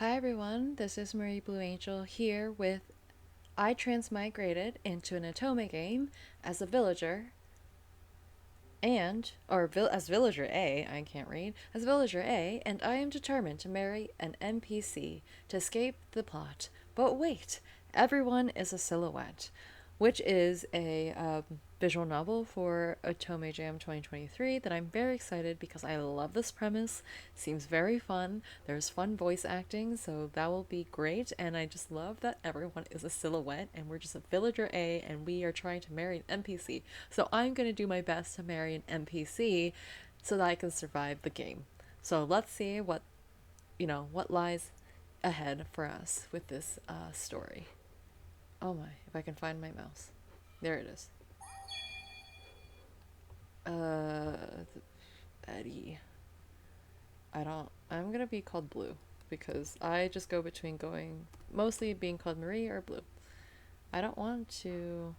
Hi everyone, this is Marie Blue Angel here with I transmigrated into an otome game as a villager as villager A, I can't read, as villager A, and I am determined to marry an NPC to escape the plot. But wait, everyone is a silhouette, which is a visual novel for Otome Jam 2023 that I'm very excited because I love this premise. Seems very fun. There's fun voice acting, so that will be great. And I just love that everyone is a silhouette and we're just a villager A and we are trying to marry an NPC. So I'm going to do my best to marry an NPC so that I can survive the game. So let's see what lies ahead for us with this story. Oh my, if I can find my mouse. There it is. Eddie. I'm gonna be called Blue because I just go between going mostly being called Marie or Blue. I don't want to.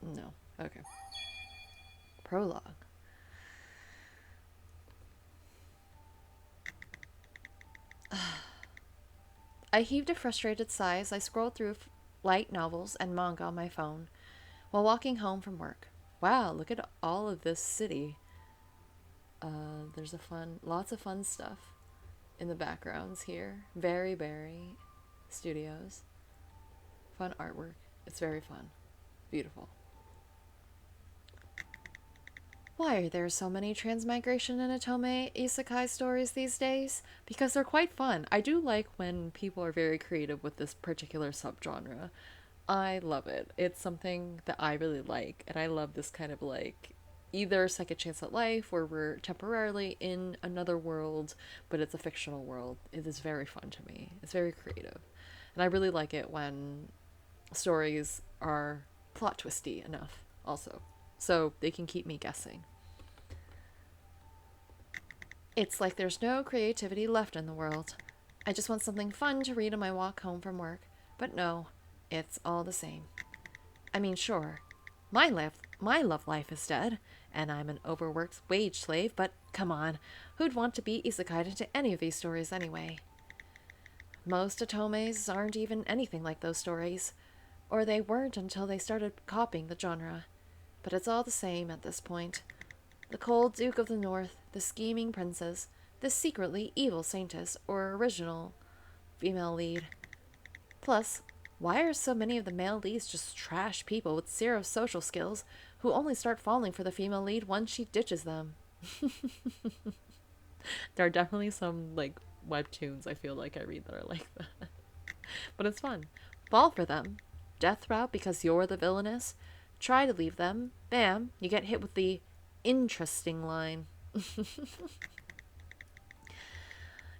No. Okay. Prologue. I heaved a frustrated sigh as I scrolled through light novels and manga on my phone while walking home from work. Wow, look at all of this city. There's lots of fun stuff in the backgrounds here. Very Berry Studios. Fun artwork. It's very fun. Beautiful. Why are there so many transmigration and otome isekai stories these days? Because they're quite fun. I do like when people are very creative with this particular subgenre. I love it. It's something that I really like, and I love this kind of like either second chance at life where we're temporarily in another world, but it's a fictional world. It is very fun to me. It's very creative. And I really like it when stories are plot twisty enough also. So they can keep me guessing. It's like there's no creativity left in the world. I just want something fun to read on my walk home from work. But no, it's all the same. I mean, sure, my love life is dead, and I'm an overworked wage slave, but come on, who'd want to be isekai'd into any of these stories anyway? Most otomes aren't even anything like those stories, or they weren't until they started copying the genre. But it's all the same at this point. The cold Duke of the North, the scheming princess, the secretly evil saintess, or original female lead. Plus, why are so many of the male leads just trash people with zero social skills who only start falling for the female lead once she ditches them? There are definitely some, like, webtoons I feel like I read that are like that. But it's fun. Fall for them. Death route because you're the villainess. Try to leave them. Bam, you get hit with the interesting line.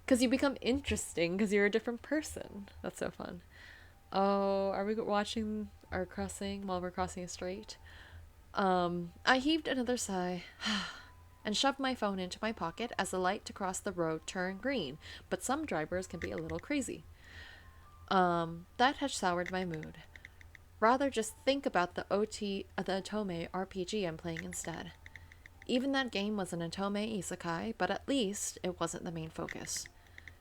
Because you become interesting because you're a different person. That's so fun. Oh, are we watching our crossing while we're crossing a strait? I heaved another sigh and shoved my phone into my pocket as the light to cross the road turned green, but some drivers can be a little crazy. That had soured my mood. Rather just think about the Otome RPG I'm playing instead. Even that game was an Otome isekai, but at least it wasn't the main focus.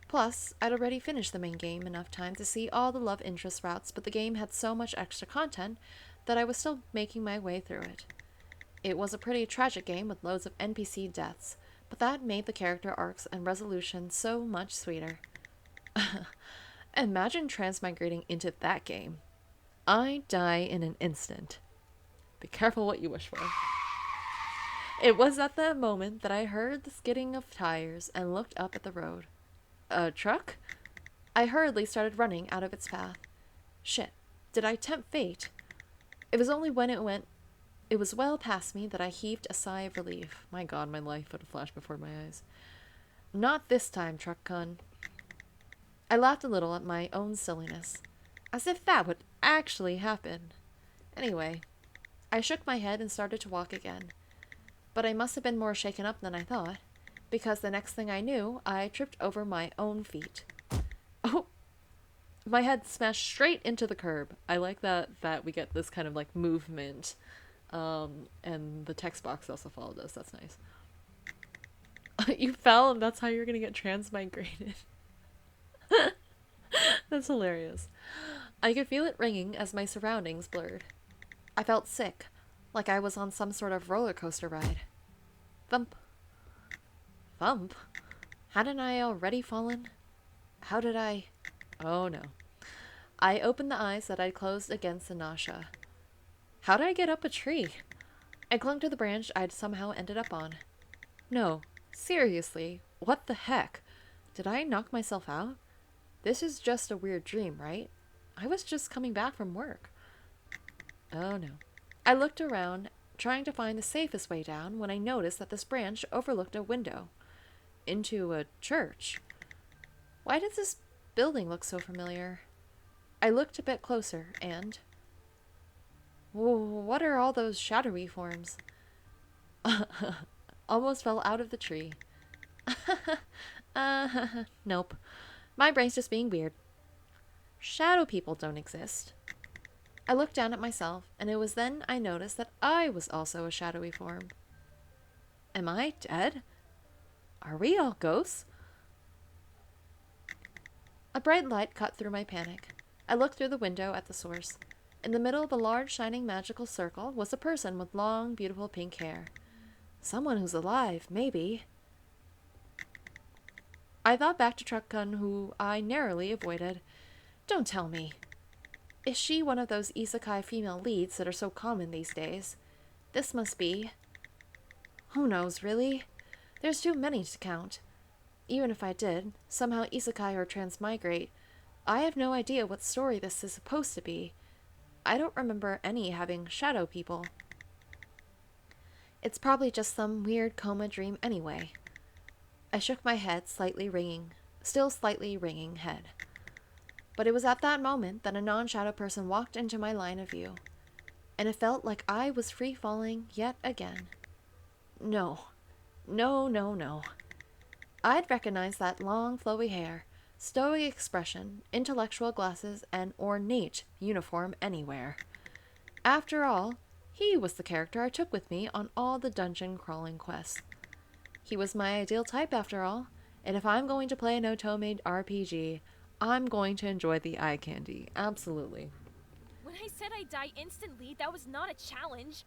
Plus, I'd already finished the main game enough time to see all the love interest routes, but the game had so much extra content that I was still making my way through it. It was a pretty tragic game with loads of NPC deaths, but that made the character arcs and resolution so much sweeter. Imagine transmigrating into that game. I die in an instant. Be careful what you wish for. It was at that moment that I heard the skidding of tires and looked up at the road. A truck? I hurriedly started running out of its path. Shit, did I tempt fate? It was only when it was well past me that I heaved a sigh of relief. My god, my life would flash before my eyes. Not this time, truck con. I laughed a little at my own silliness. As if that would actually happen. Anyway, I shook my head and started to walk again. But I must have been more shaken up than I thought, because the next thing I knew, I tripped over my own feet. Oh, my head smashed straight into the curb. I like that we get this kind of like movement, and the text box also followed us. That's nice. You fell and that's how you're gonna get transmigrated. That's hilarious. I could feel it ringing as my surroundings blurred. I felt sick, like I was on some sort of roller coaster ride. Thump. Thump? Hadn't I already fallen? How did I... Oh no. I opened the eyes that I'd closed against the nausea. How did I get up a tree? I clung to the branch I'd somehow ended up on. No, seriously, what the heck? Did I knock myself out? This is just a weird dream, right? I was just coming back from work. Oh no. I looked around, trying to find the safest way down, when I noticed that this branch overlooked a window. Into a church. Why does this building look so familiar? I looked a bit closer, and... What are all those shadowy forms? Almost fell out of the tree. Nope. My brain's just being weird. Shadow people don't exist. I looked down at myself, and it was then I noticed that I was also a shadowy form. Am I dead? Are we all ghosts? A bright light cut through my panic. I looked through the window at the source. In the middle of a large, shining, magical circle was a person with long, beautiful pink hair. Someone who's alive, maybe. I thought back to Truckgun, who I narrowly avoided. Don't tell me. Is she one of those isekai female leads that are so common these days? This must be... Who knows, really? There's too many to count. Even if I did, somehow isekai or transmigrate, I have no idea what story this is supposed to be. I don't remember any having shadow people. It's probably just some weird coma dream anyway. I shook my head, still slightly ringing head. But it was at that moment that a non-shadow person walked into my line of view, and it felt like I was free-falling yet again. No. I'd recognize that long, flowy hair, stoic expression, intellectual glasses, and ornate uniform anywhere. After all, he was the character I took with me on all the dungeon-crawling quests. He was my ideal type, after all, and if I'm going to play an otome RPG, I'm going to enjoy the eye candy. Absolutely. When I said I'd die instantly, that was not a challenge.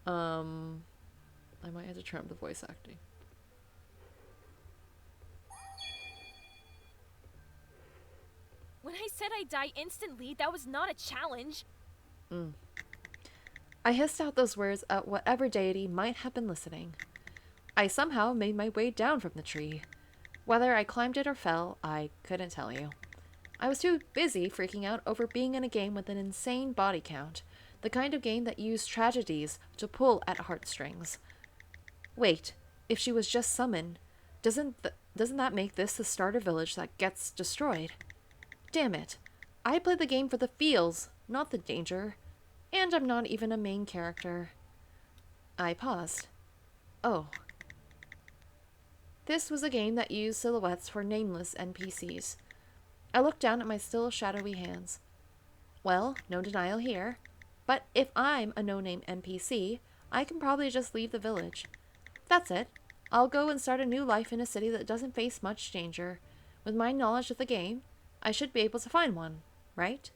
I might have to trim the voice acting. When I said I'd die instantly, that was not a challenge. I hissed out those words at whatever deity might have been listening. I somehow made my way down from the tree. Whether I climbed it or fell, I couldn't tell you. I was too busy freaking out over being in a game with an insane body count, the kind of game that used tragedies to pull at heartstrings. Wait, if she was just summoned, doesn't that make this the starter village that gets destroyed? Damn it. I play the game for the feels, not the danger. And I'm not even a main character. I paused. Oh. This was a game that used silhouettes for nameless NPCs. I looked down at my still shadowy hands. Well, no denial here. But if I'm a no-name NPC, I can probably just leave the village. That's it. I'll go and start a new life in a city that doesn't face much danger. With my knowledge of the game, I should be able to find one, right?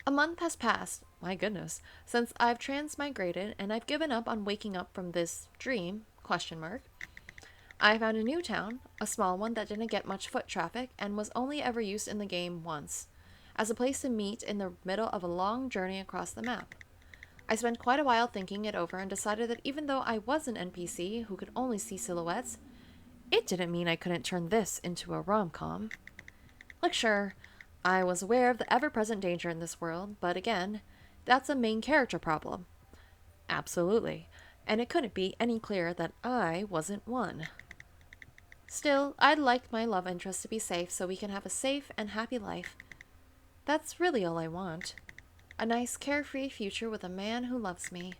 A month has passed, my goodness, since I've transmigrated and I've given up on waking up from this dream, ? I found a new town, a small one that didn't get much foot traffic and was only ever used in the game once, as a place to meet in the middle of a long journey across the map. I spent quite a while thinking it over and decided that even though I was an NPC who could only see silhouettes, it didn't mean I couldn't turn this into a rom-com. Like, sure, I was aware of the ever-present danger in this world, but again, that's a main character problem. Absolutely, and it couldn't be any clearer that I wasn't one. Still, I'd like my love interest to be safe so we can have a safe and happy life. That's really all I want. A nice carefree future with a man who loves me.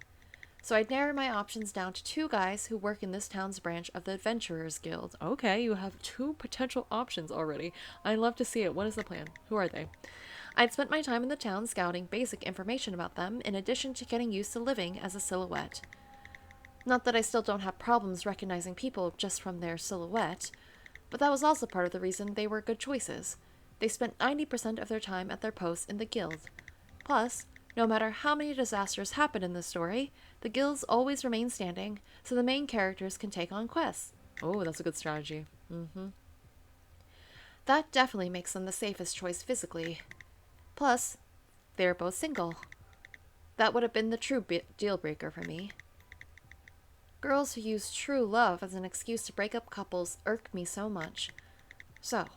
So I'd narrow my options down to 2 guys who work in this town's branch of the Adventurers Guild. Okay, you have 2 potential options already. I'd love to see it. What is the plan? Who are they? I'd spent my time in the town scouting basic information about them, in addition to getting used to living as a silhouette. Not that I still don't have problems recognizing people just from their silhouette, but that was also part of the reason they were good choices. They spent 90% of their time at their posts in the guild. Plus, no matter how many disasters happen in the story, the guilds always remain standing, so the main characters can take on quests. Oh, that's a good strategy. That definitely makes them the safest choice physically. Plus, they're both single. That would have been the true deal breaker for me. Girls who use true love as an excuse to break up couples irk me so much. So,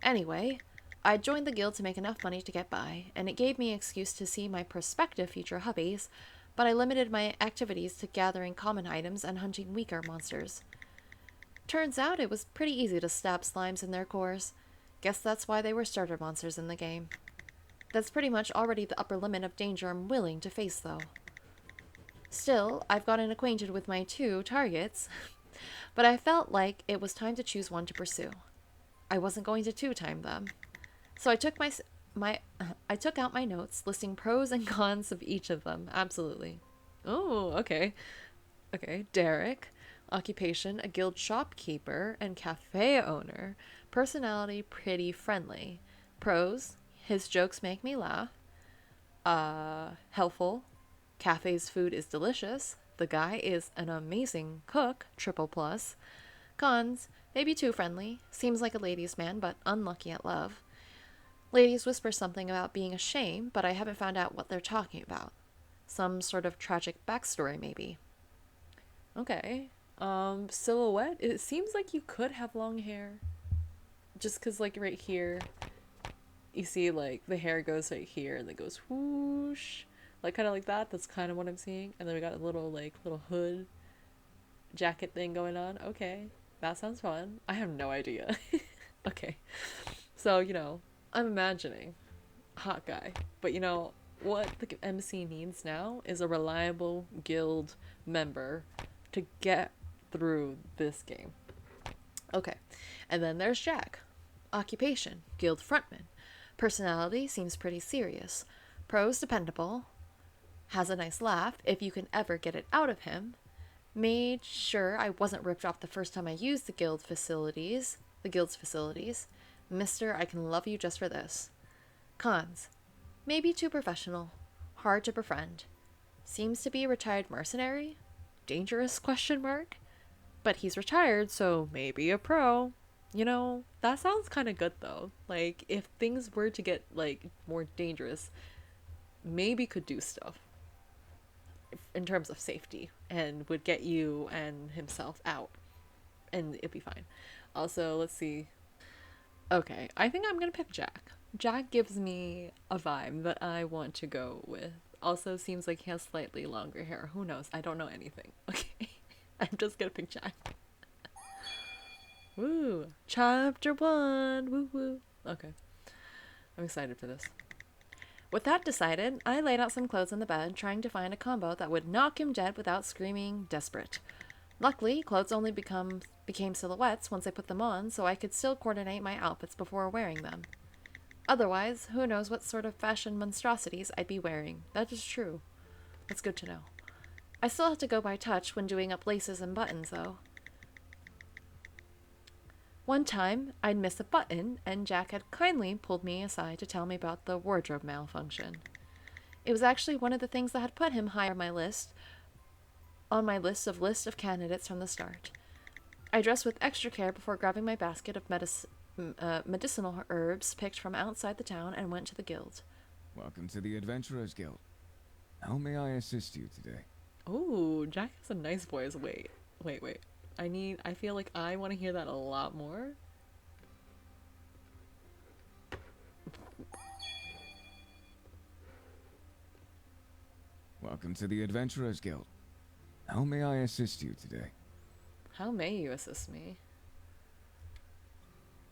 anyway, I joined the guild to make enough money to get by, and it gave me an excuse to see my prospective future hubbies, but I limited my activities to gathering common items and hunting weaker monsters. Turns out it was pretty easy to stab slimes in their cores. Guess that's why they were starter monsters in the game. That's pretty much already the upper limit of danger I'm willing to face, though. Still, I've gotten acquainted with my 2 targets, but I felt like it was time to choose one to pursue. I wasn't going to 2-time them. So I took I took out my notes listing pros and cons of each of them. Absolutely. Oh, okay. Okay, Derek. Occupation, a guild shopkeeper and cafe owner. Personality, pretty friendly. Pros, his jokes make me laugh. Helpful. Cafe's food is delicious. The guy is an amazing cook, triple plus. Cons, maybe too friendly. Seems like a ladies' man, but unlucky at love. Ladies whisper something about being a shame, but I haven't found out what they're talking about. Some sort of tragic backstory, maybe. Okay. Silhouette? It seems like you could have long hair. Just because, like, right here, you see, like, the hair goes right here, and it goes whoosh. Like, kind of like that. That's kind of what I'm seeing. And then we got a little hood jacket thing going on. Okay. That sounds fun. I have no idea. Okay. So, I'm imagining hot guy. But, what the MC needs now is a reliable guild member to get through this game. Okay. And then there's Jack. Occupation, guild frontman. Personality seems pretty serious. Pros, dependable. Has a nice laugh, if you can ever get it out of him. Made sure I wasn't ripped off the first time I used the guild's facilities. Mister, I can love you just for this. Cons. Maybe too professional. Hard to befriend. Seems to be a retired mercenary? Dangerous, question mark? But he's retired, so maybe a pro. That sounds kind of good, though. Like, if things were to get, more dangerous, maybe could do stuff in terms of safety and would get you and himself out and it'd be fine. Also, let's see. Okay, I think I'm gonna pick Jack. Jack gives me a vibe that I want to go with. Also seems like he has slightly longer hair. Who knows? I don't know anything. Okay. I'm just gonna pick Jack. Woo! Chapter 1! Woo woo! Okay. I'm excited for this. With that decided, I laid out some clothes on the bed, trying to find a combo that would knock him dead without screaming desperate. Luckily, clothes only became silhouettes once I put them on, so I could still coordinate my outfits before wearing them. Otherwise, who knows what sort of fashion monstrosities I'd be wearing. That is true. That's good to know. I still have to go by touch when doing up laces and buttons, though. One time, I'd missed a button, and Jack had kindly pulled me aside to tell me about the wardrobe malfunction. It was actually one of the things that had put him higher on my list of candidates from the start. I dressed with extra care before grabbing my basket of medicinal herbs picked from outside the town and went to the guild. Welcome to the Adventurers Guild. How may I assist you today? Oh, Jack has a nice voice. Wait. I feel like I want to hear that a lot more. Welcome to the Adventurers Guild. How may I assist you today? How may you assist me?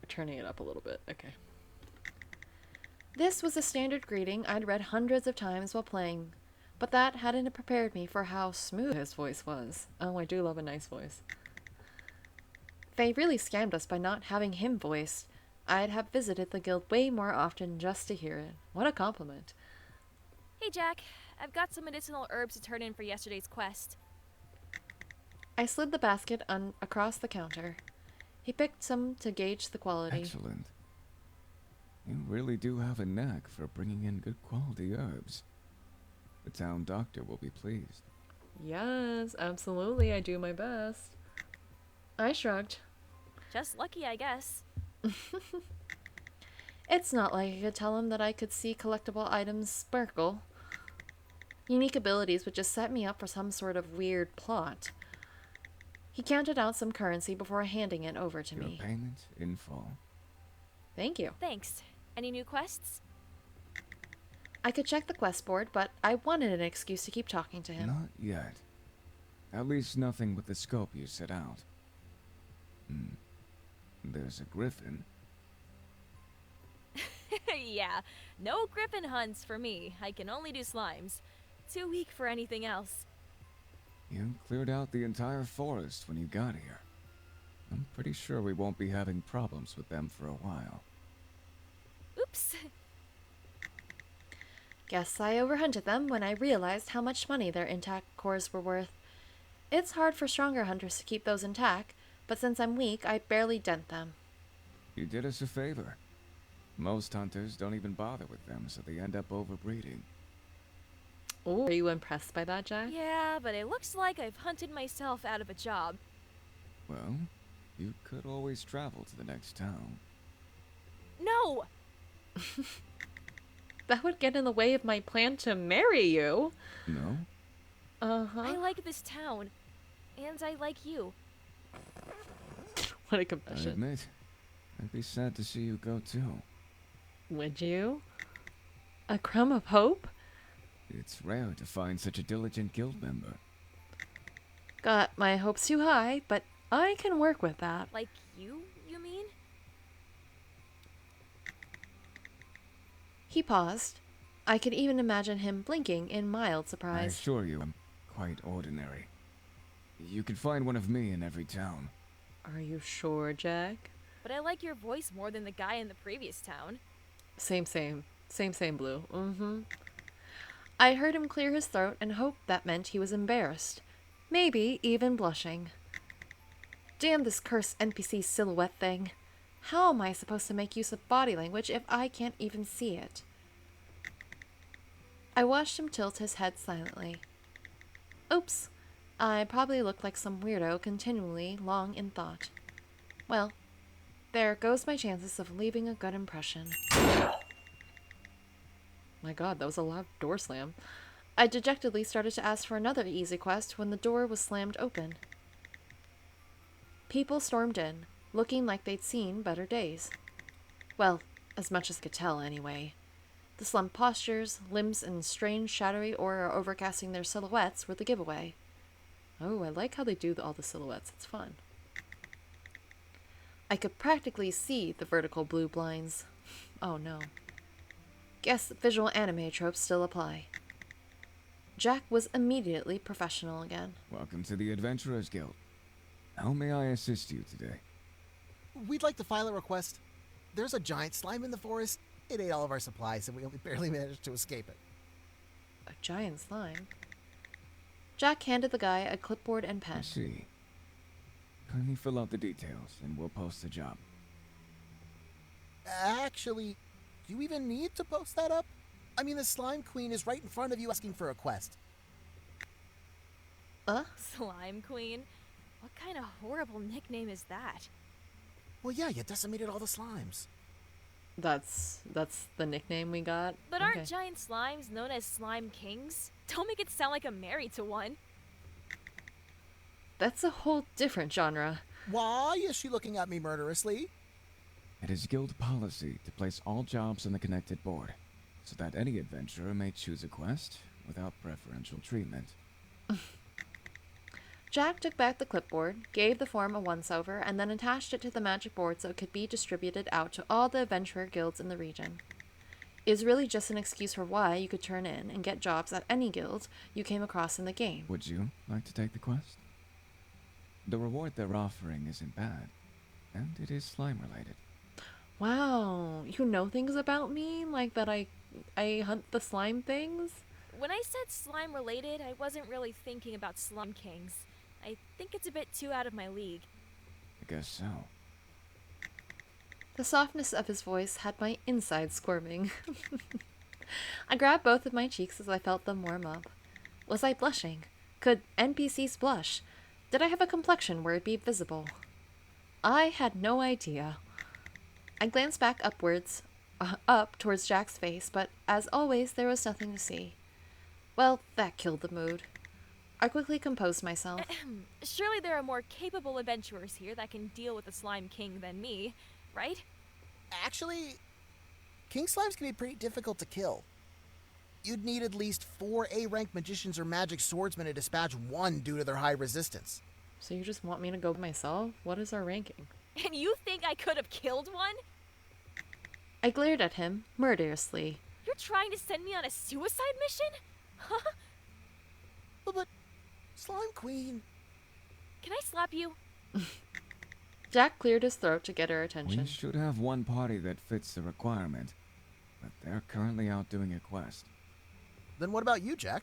Turning it up a little bit. Okay. This was a standard greeting I'd read hundreds of times while playing, but that hadn't prepared me for how smooth his voice was. Oh, I do love a nice voice. They really scammed us by not having him voiced. I'd have visited the guild way more often just to hear it. What a compliment. Hey, Jack. I've got some medicinal herbs to turn in for yesterday's quest. I slid the basket across the counter. He picked some to gauge the quality. Excellent. You really do have a knack for bringing in good quality herbs. The town doctor will be pleased. Yes, absolutely, I do my best. I shrugged. Just lucky, I guess. It's not like I could tell him that I could see collectible items sparkle. Unique abilities would just set me up for some sort of weird plot. He counted out some currency before handing it over to Your me. payment in full. Thank you. Thanks. Any new quests? I could check the quest board, but I wanted an excuse to keep talking to him. Not yet. At least nothing with the scope you set out. There's a griffin. Yeah, no griffin hunts for me. I can only do slimes. Too weak for anything else. You cleared out the entire forest when you got here. I'm pretty sure we won't be having problems with them for a while. Oops. Guess I overhunted them when I realized how much money their intact cores were worth. It's hard for stronger hunters to keep those intact, but since I'm weak, I barely dent them. You did us a favor. Most hunters don't even bother with them, so they end up overbreeding. Ooh, are you impressed by that, Jack? Yeah, but it looks like I've hunted myself out of a job. Well, you could always travel to the next town. No! That would get in the way of my plan to marry you. No? Uh-huh. I like this town. And I like you. What a I confession. admit, I'd be sad to see you go too. Would you? A crumb of hope? It's rare to find such a diligent guild member. Got my hopes too high, but I can work with that. Like you mean? He paused. I could even imagine him blinking in mild I surprise. assure you, I'm quite ordinary. You can find one of me in every town. Are you sure, Jack? But I like your voice more than the guy in the previous town. Same, Blue. I heard him clear his throat and hoped that meant he was embarrassed. Maybe even blushing. Damn this cursed NPC silhouette thing. How am I supposed to make use of body language if I can't even see it? I watched him tilt his head silently. Oops. I probably looked like some weirdo continually long in thought. Well, there goes my chances of leaving a good impression. My god, that was a loud door slam. I dejectedly started to ask for another easy quest when the door was slammed open. People stormed in, looking like they'd seen better days. Well, as much as I could tell, anyway. The slumped postures, limbs, and strange shadowy aura overcasting their silhouettes were the giveaway. Oh, I like how they do all the silhouettes. It's fun. I could practically see the vertical blue blinds. Oh no. Guess visual anime tropes still apply. Jack was immediately professional again. Welcome to the Adventurers Guild. How may I assist you today? We'd like to file a request. There's a giant slime in the forest. It ate all of our supplies, and we only barely managed to escape it. A giant slime. Jack handed the guy a clipboard and pen. I see. Kindly fill out the details, and we'll post the job. Actually, do you even need to post that up? I mean, the slime queen is right in front of you asking for a quest. Slime Queen? What kind of horrible nickname is that? Well, yeah, you decimated all the slimes. That's the nickname we got? But aren't Okay. giant slimes known as slime kings? Don't make it sound like I'm married to one. That's a whole different genre. Why is she looking at me murderously? It is guild policy to place all jobs on the connected board, so that any adventurer may choose a quest without preferential treatment. Jack took back the clipboard, gave the form a once-over, and then attached it to the magic board so it could be distributed out to all the adventurer guilds in the region. It was really just an excuse for why you could turn in and get jobs at any guild you came across in the game. Would you like to take the quest? The reward they're offering isn't bad, and it is slime-related. Wow, you know things about me? Like that I hunt the slime things? When I said slime related, I wasn't really thinking about slime kings. I think it's a bit too out of my league. I guess so. The softness of his voice had my insides squirming. I grabbed both of my cheeks as I felt them warm up. Was I blushing? Could NPCs blush? Did I have a complexion where it'd be visible? I had no idea. I glanced back up towards Jack's face, but as always, there was nothing to see. Well, that killed the mood. I quickly composed myself. Surely there are more capable adventurers here that can deal with the Slime King than me, right? Actually, king slimes can be pretty difficult to kill. You'd need at least 4 A-rank magicians or magic swordsmen to dispatch one due to their high resistance. So you just want me to go myself? What is our ranking? And you think I could have killed one? I glared at him, murderously. You're trying to send me on a suicide mission? Huh? But Slime Queen... Can I slap you? Jack cleared his throat to get her attention. We should have one party that fits the requirement, but they're currently out doing a quest. Then what about you, Jack?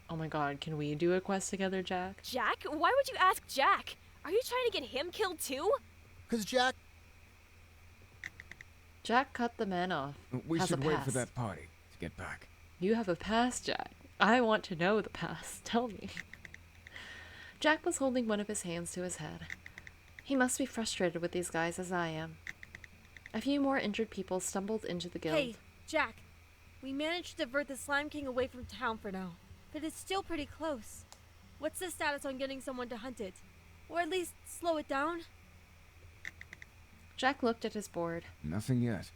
Oh my god, can we do a quest together, Jack? Jack? Why would you ask Jack? Are you trying to get him killed too? Because Jack... Jack cut the man off. We Has should a wait pass. for that party to get back. You have a pass, Jack. I want to know the past. Tell me. Jack was holding one of his hands to his head. He must be frustrated with these guys as I am. A few more injured people stumbled into the guild. Hey, Jack. We managed to divert the Slime King away from town for now, but it's still pretty close. What's the status on getting someone to hunt it? Or at least slow it down? Jack looked at his board. Nothing yet.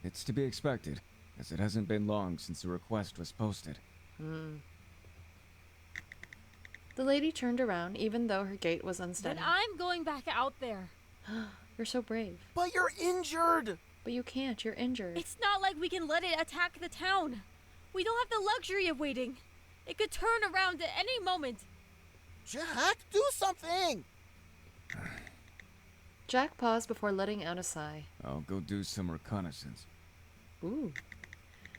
It's to be expected, as it hasn't been long since the request was posted. The lady turned around, even though her gait was unsteady. Then I'm going back out there. You're so brave. But you're injured! But you can't. You're injured. It's not like we can let it attack the town. We don't have the luxury of waiting. It could turn around at any moment. Jack, do something! Jack paused before letting out a sigh. I'll go do some reconnaissance. Ooh.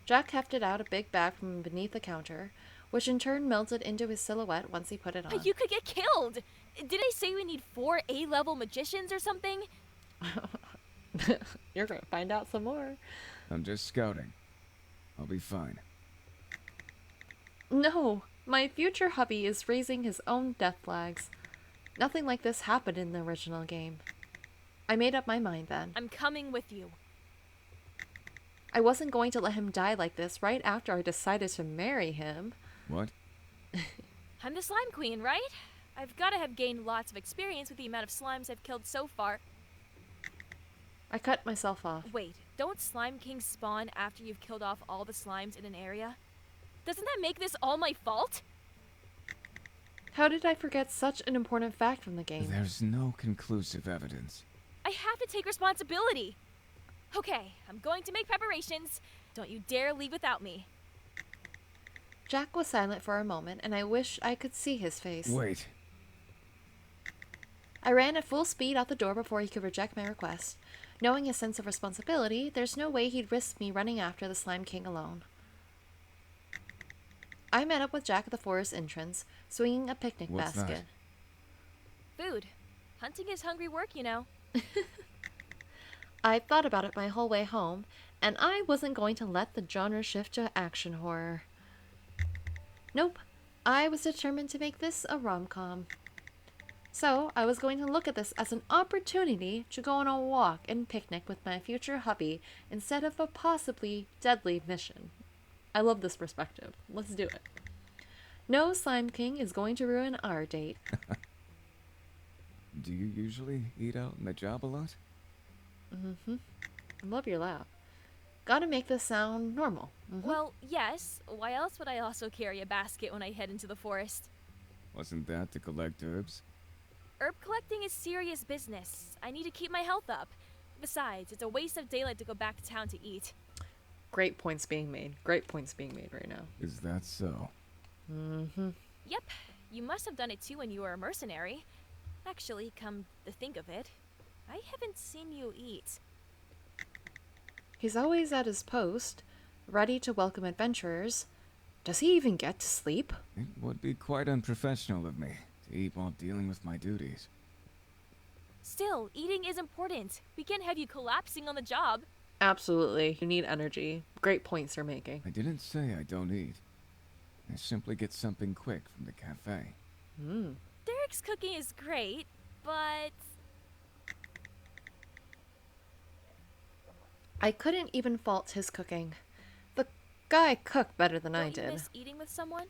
Jack hefted out a big bag from beneath the counter, which in turn melted into his silhouette once he put it on. You could get killed! Did I say we need 4 A-level magicians or something? You're gonna find out some more. I'm just scouting. I'll be fine. No, my future hubby is raising his own death flags. Nothing like this happened in the original game. I made up my mind then. I'm coming with you. I wasn't going to let him die like this right after I decided to marry him. What? I'm the Slime Queen, right? I've gotta have gained lots of experience with the amount of slimes I've killed so far. I cut myself off. Wait, don't Slime Kings spawn after you've killed off all the slimes in an area? Doesn't that make this all my fault? How did I forget such an important fact from the game? There's no conclusive evidence. I have to take responsibility. Okay, I'm going to make preparations. Don't you dare leave without me. Jack was silent for a moment, and I wish I could see his face. Wait. I ran at full speed out the door before he could reject my request. Knowing his sense of responsibility, there's no way he'd risk me running after the Slime King alone. I met up with Jack at the forest entrance, swinging a picnic What's basket. Food. Hunting is hungry work, you know. I thought about it my whole way home, and I wasn't going to let the genre shift to action horror. Nope, I was determined to make this a rom-com. So, I was going to look at this as an opportunity to go on a walk and picnic with my future hubby instead of a possibly deadly mission. I love this perspective. Let's do it. No Slime King is going to ruin our date. Do you usually eat out in the job a lot? I love your laugh. Gotta make this sound normal. Well, yes. Why else would I also carry a basket when I head into the forest? Wasn't that to collect herbs? Herb collecting is serious business. I need to keep my health up. Besides, it's a waste of daylight to go back to town to eat. Great points being made. Great points being made right now. Is that so? Yep, you must have done it too when you were a mercenary. Actually, come to think of it, I haven't seen you eat. He's always at his post, ready to welcome adventurers. Does he even get to sleep? It would be quite unprofessional of me to eat while dealing with my duties. Still, eating is important. We can't have you collapsing on the job. Absolutely. You need energy. Great points you're making. I didn't say I don't eat. I simply get something quick from the cafe. Derek's cooking is great, but I couldn't even fault his cooking. The guy cooked better than I don't you did. miss eating with someone?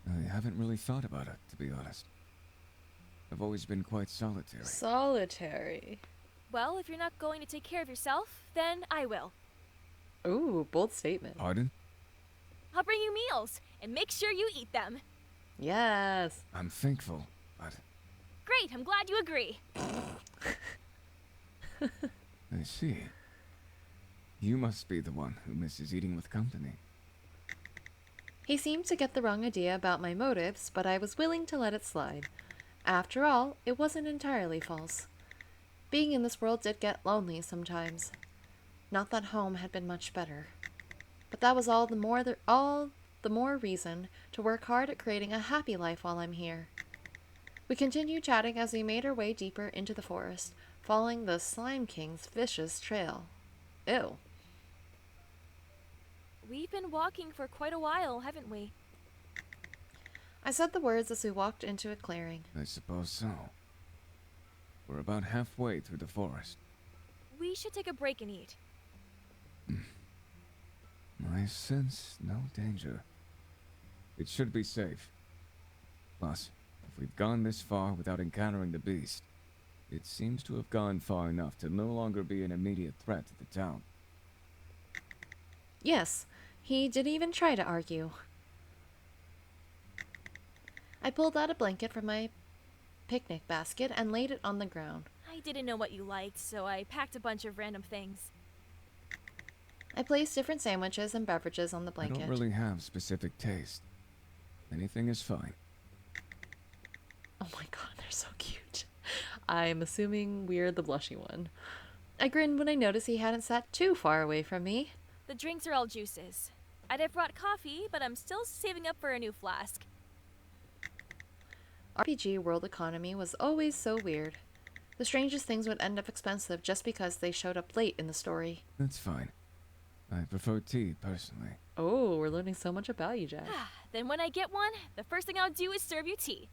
I haven't really thought about it, to be honest. I've always been quite solitary. Solitary. Well, if you're not going to take care of yourself, then I will. Ooh, bold statement. Pardon? I'll bring you meals, and make sure you eat them. Yes. I'm thankful, but Great, I'm glad you agree. I see. You must be the one who misses eating with company. He seemed to get the wrong idea about my motives, but I was willing to let it slide. After all, it wasn't entirely false. Being in this world did get lonely sometimes. Not that home had been much better. But that was all the more reason to work hard at creating a happy life while I'm here. We continued chatting as we made our way deeper into the forest, following the Slime King's vicious trail. Ew. We've been walking for quite a while, haven't we? I said the words as we walked into a clearing. I suppose so. We're about halfway through the forest. We should take a break and eat. I sense no danger. It should be safe. Plus, if we've gone this far without encountering the beast, it seems to have gone far enough to no longer be an immediate threat to the town. Yes, he didn't even try to argue. I pulled out a blanket from my picnic basket and laid it on the ground. I didn't know what you liked, so I packed a bunch of random things. I placed different sandwiches and beverages on the I blanket. don't really have specific taste. Anything is fine. Oh my god, they're so cute. I'm assuming we're the blushy one. I grinned when I noticed he hadn't sat too far away from me. The drinks are all juices. I'd have brought coffee, but I'm still saving up for a new flask. RPG world economy was always so weird. The strangest things would end up expensive just because they showed up late in the story. That's fine. I prefer tea, personally. Oh, we're learning so much about you, Jack. Then when I get one, the first thing I'll do is serve you tea.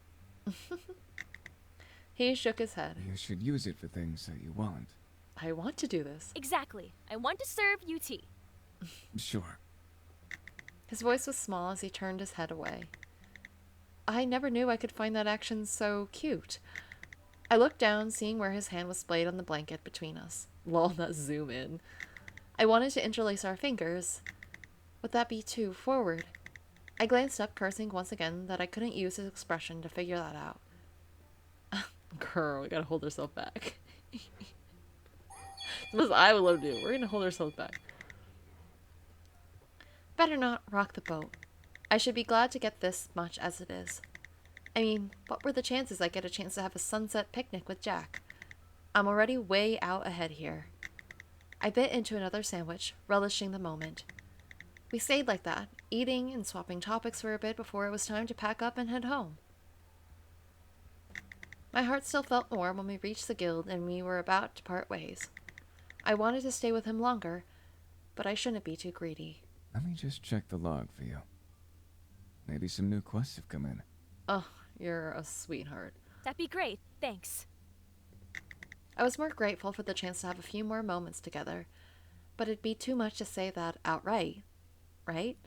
He shook his head. You should use it for things that you want. I want to do this. Exactly. I want to serve you tea. Sure. His voice was small as he turned his head away. I never knew I could find that action so cute. I looked down, seeing where his hand was splayed on the blanket between us. Lol, that zoom in. I wanted to interlace our fingers. Would that be too forward? I glanced up, cursing once again that I couldn't use his expression to figure that out. Girl, we gotta hold ourselves back. That's what I would love to do. We're gonna hold ourselves back. Better not rock the boat. I should be glad to get this much as it is. I mean, what were the chances I get a chance to have a sunset picnic with Jack? I'm already way out ahead here. I bit into another sandwich, relishing the moment. We stayed like that, eating and swapping topics for a bit before it was time to pack up and head home. My heart still felt warm when we reached the guild and we were about to part ways. I wanted to stay with him longer, but I shouldn't be too greedy. Let me just check the log for you. Maybe some new quests have come in. Oh, you're a sweetheart. That'd be great. Thanks. I was more grateful for the chance to have a few more moments together, but it'd be too much to say that outright, right?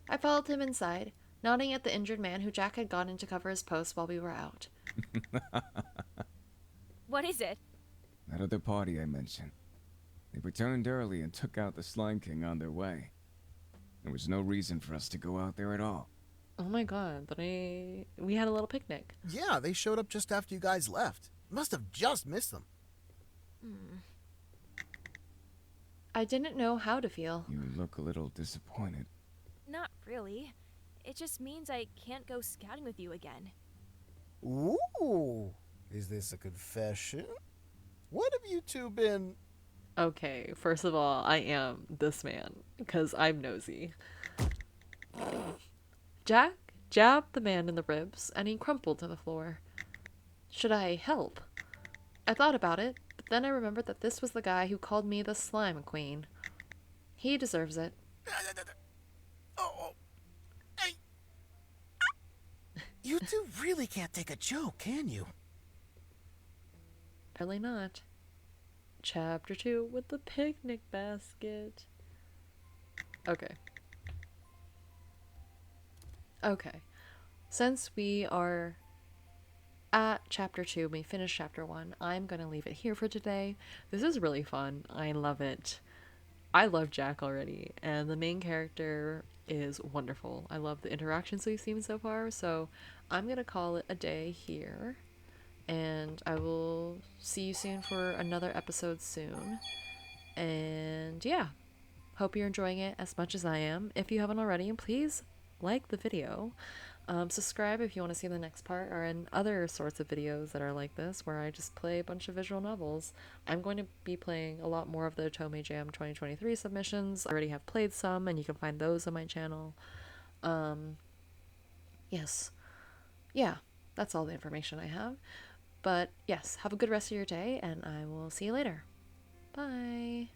I followed him inside, nodding at the injured man who Jack had gotten to cover his post while we were out. What is it? That other party I mentioned. They returned early and took out the Slime King on their way. There was no reason for us to go out there at all. Oh my god, but we had a little picnic. Yeah, they showed up just after you guys left. Must have just missed them. I didn't know how to feel. You look a little disappointed. Not really. It just means I can't go scouting with you again. Ooh, is this a confession? What have you two been Okay, first of all, I am this man because I'm nosy. Jack jabbed the man in the ribs and he crumpled to the floor. Should I help? I thought about it, but then I remembered that this was the guy who called me the slime queen. He deserves it. Oh, hey, you two really can't take a joke, can you? Apparently not. Chapter 2 with the picnic basket. Okay. Okay. Since we are at chapter 2, we finished chapter 1, I'm going to leave it here for today. This is really fun. I love it. I love Jack already, and the main character is wonderful. I love the interactions we've seen so far, so I'm going to call it a day here. And I will see you soon for another episode soon. And yeah, hope you're enjoying it as much as I am. If you haven't already, please like the video. Subscribe if you want to see the next part or in other sorts of videos that are like this where I just play a bunch of visual novels. I'm going to be playing a lot more of the Otome Jam 2023 submissions. I already have played some and you can find those on my channel. Yes. Yeah, that's all the information I have. But yes, have a good rest of your day and I will see you later. Bye.